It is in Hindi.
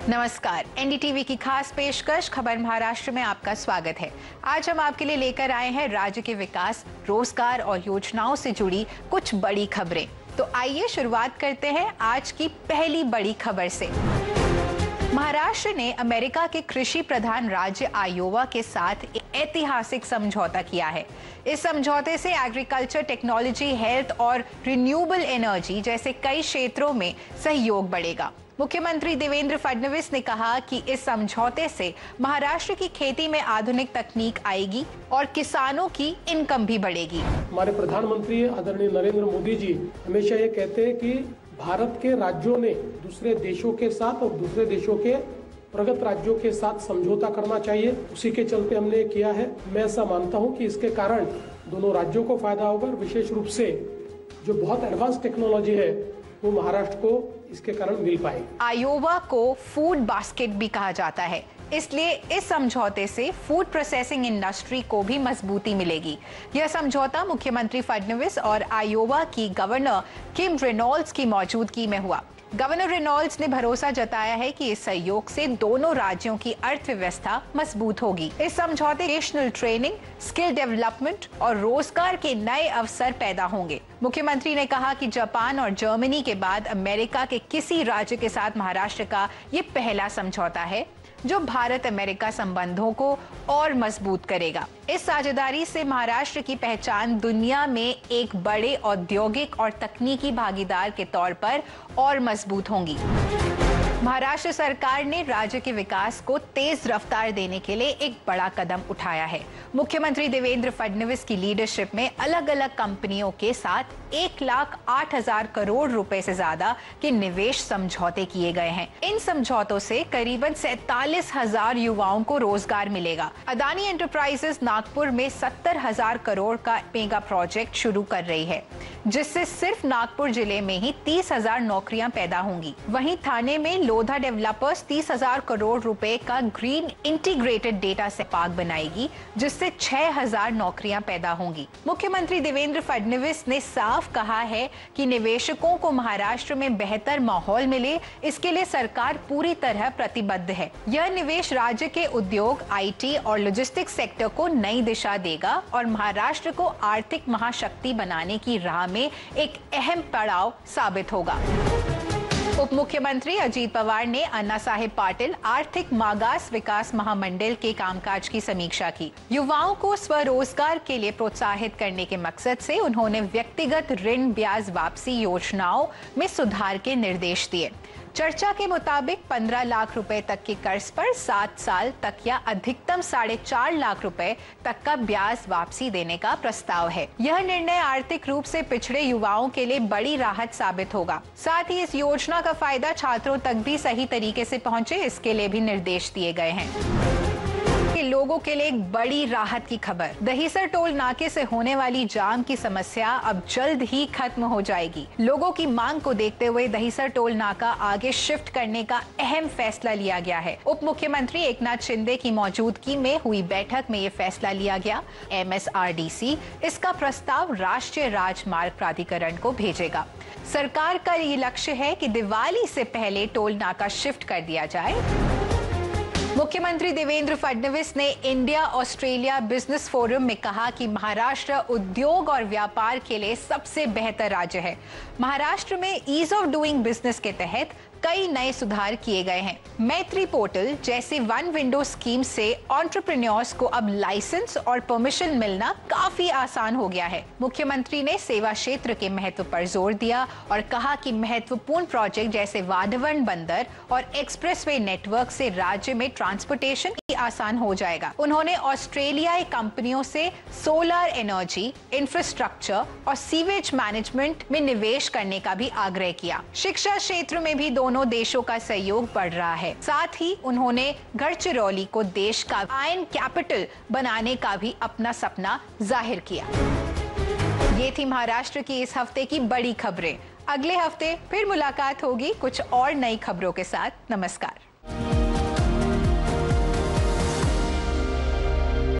नमस्कार, एनडीटीवी की खास पेशकश खबर महाराष्ट्र में आपका स्वागत है। आज हम आपके लिए लेकर आए हैं राज्य के विकास, रोजगार और योजनाओं से जुड़ी कुछ बड़ी खबरें। तो आइए शुरुआत करते हैं आज की पहली बड़ी खबर से। महाराष्ट्र ने अमेरिका के कृषि प्रधान राज्य आयोवा के साथ एक ऐतिहासिक समझौता किया है। इस समझौते से एग्रीकल्चर, टेक्नोलॉजी, हेल्थ और रिन्यूएबल एनर्जी जैसे कई क्षेत्रों में सहयोग बढ़ेगा। मुख्यमंत्री देवेंद्र फडणवीस ने कहा कि इस समझौते से महाराष्ट्र की खेती में आधुनिक तकनीक आएगी और किसानों की इनकम भी बढ़ेगी। हमारे प्रधानमंत्री आदरणीय नरेंद्र मोदी जी हमेशा ये कहते हैं कि भारत के राज्यों ने दूसरे देशों के साथ और दूसरे देशों के प्रगत राज्यों के साथ समझौता करना चाहिए। उसी के चलते हमने किया है। मैं ऐसा मानता हूं कि इसके कारण दोनों राज्यों को फायदा होगा और विशेष रूप से जो बहुत एडवांस टेक्नोलॉजी है वो महाराष्ट्र को इसके कारण मिल पाएगी। आयोवा को फूड बास्केट भी कहा जाता है, इसलिए इस समझौते से फूड प्रोसेसिंग इंडस्ट्री को भी मजबूती मिलेगी। यह समझौता मुख्यमंत्री फडणवीस और आयोवा की गवर्नर किम रेनॉल्ड्स की मौजूदगी में हुआ। गवर्नर रेनॉल्ड्स ने भरोसा जताया है कि इस सहयोग से दोनों राज्यों की अर्थव्यवस्था मजबूत होगी। इस समझौते वोकेशनल ट्रेनिंग, स्किल डेवलपमेंट और रोजगार के नए अवसर पैदा होंगे। मुख्यमंत्री ने कहा कि जापान और जर्मनी के बाद अमेरिका के किसी राज्य के साथ महाराष्ट्र का ये पहला समझौता है जो भारत अमेरिका संबंधों को और मजबूत करेगा। इस साझेदारी से महाराष्ट्र की पहचान दुनिया में एक बड़े औद्योगिक और तकनीकी भागीदार के तौर पर और मजबूत होंगी। महाराष्ट्र सरकार ने राज्य के विकास को तेज रफ्तार देने के लिए एक बड़ा कदम उठाया है। मुख्यमंत्री देवेंद्र फडणवीस की लीडरशिप में अलग अलग कंपनियों के साथ 1,08,000 करोड़ रुपए से ज्यादा के निवेश समझौते किए गए हैं। इन समझौतों से करीबन 47,000 युवाओं को रोजगार मिलेगा। अदानी एंटरप्राइजेस नागपुर में 70,000 करोड़ का मेगा प्रोजेक्ट शुरू कर रही है, जिससे सिर्फ नागपुर जिले में ही 30,000 नौकरियां पैदा होंगी। वहीं थाने में लोधा डेवलपर्स 30,000 करोड़ रुपए का green integrated data centre park बनाएगी, जिससे 6,000 नौकरियां पैदा होंगी। मुख्यमंत्री देवेंद्र फडणवीस ने साफ कहा है कि निवेशकों को महाराष्ट्र में बेहतर माहौल मिले, इसके लिए सरकार पूरी तरह प्रतिबद्ध है। यह निवेश राज्य के उद्योग, IT और लॉजिस्टिक्स सेक्टर को नई दिशा देगा और महाराष्ट्र को आर्थिक महाशक्ति बनाने की राह में एक अहम पड़ाव साबित होगा। उप मुख्यमंत्री अजीत पवार ने अन्ना साहेब पाटिल आर्थिक मागास विकास महामंडल के कामकाज की समीक्षा की। युवाओं को स्वरोजगार के लिए प्रोत्साहित करने के मकसद से उन्होंने व्यक्तिगत ऋण ब्याज वापसी योजनाओं में सुधार के निर्देश दिए। चर्चा के मुताबिक 15 लाख रुपए तक के कर्ज पर 7 साल तक या अधिकतम 4.5 लाख रुपए तक का ब्याज वापसी देने का प्रस्ताव है। यह निर्णय आर्थिक रूप से पिछड़े युवाओं के लिए बड़ी राहत साबित होगा। साथ ही इस योजना का फायदा छात्रों तक भी सही तरीके से पहुंचे, इसके लिए भी निर्देश दिए गए हैं। लोगों के लिए एक बड़ी राहत की खबर। दहीसर टोल नाके से होने वाली जाम की समस्या अब जल्द ही खत्म हो जाएगी। लोगों की मांग को देखते हुए दहीसर टोल नाका आगे शिफ्ट करने का अहम फैसला लिया गया है। उप मुख्यमंत्री एकनाथ शिंदे की मौजूदगी में हुई बैठक में ये फैसला लिया गया। MSRDC इसका प्रस्ताव राष्ट्रीय राजमार्ग प्राधिकरण को भेजेगा। सरकार का ये लक्ष्य है कि दिवाली से पहले टोल नाका शिफ्ट कर दिया जाए। मुख्यमंत्री देवेंद्र फडणवीस ने इंडिया ऑस्ट्रेलिया बिजनेस फोरम में कहा कि महाराष्ट्र उद्योग और व्यापार के लिए सबसे बेहतर राज्य है। महाराष्ट्र में ईज ऑफ डूइंग बिजनेस के तहत कई नए सुधार किए गए हैं। मैत्री पोर्टल जैसी वन विंडो स्कीम से एंटरप्रेन्योर्स को अब लाइसेंस और परमिशन मिलना काफी आसान हो गया है। मुख्यमंत्री ने सेवा क्षेत्र के महत्व पर जोर दिया और कहा कि महत्वपूर्ण प्रोजेक्ट जैसे वाधवन बंदर और एक्सप्रेसवे नेटवर्क से राज्य में ट्रांसपोर्टेशन आसान हो जाएगा। उन्होंने ऑस्ट्रेलियाई कंपनियों से सोलर एनर्जी, इंफ्रास्ट्रक्चर और सीवेज मैनेजमेंट में निवेश करने का भी आग्रह किया। शिक्षा क्षेत्र में भी दोनों देशों का सहयोग बढ़ रहा है। साथ ही उन्होंने गढ़चिरौली को देश का आयन कैपिटल बनाने का भी अपना सपना जाहिर किया। ये थी महाराष्ट्र की इस हफ्ते की बड़ी खबरें। अगले हफ्ते फिर मुलाकात होगी कुछ और नई खबरों के साथ। नमस्कार।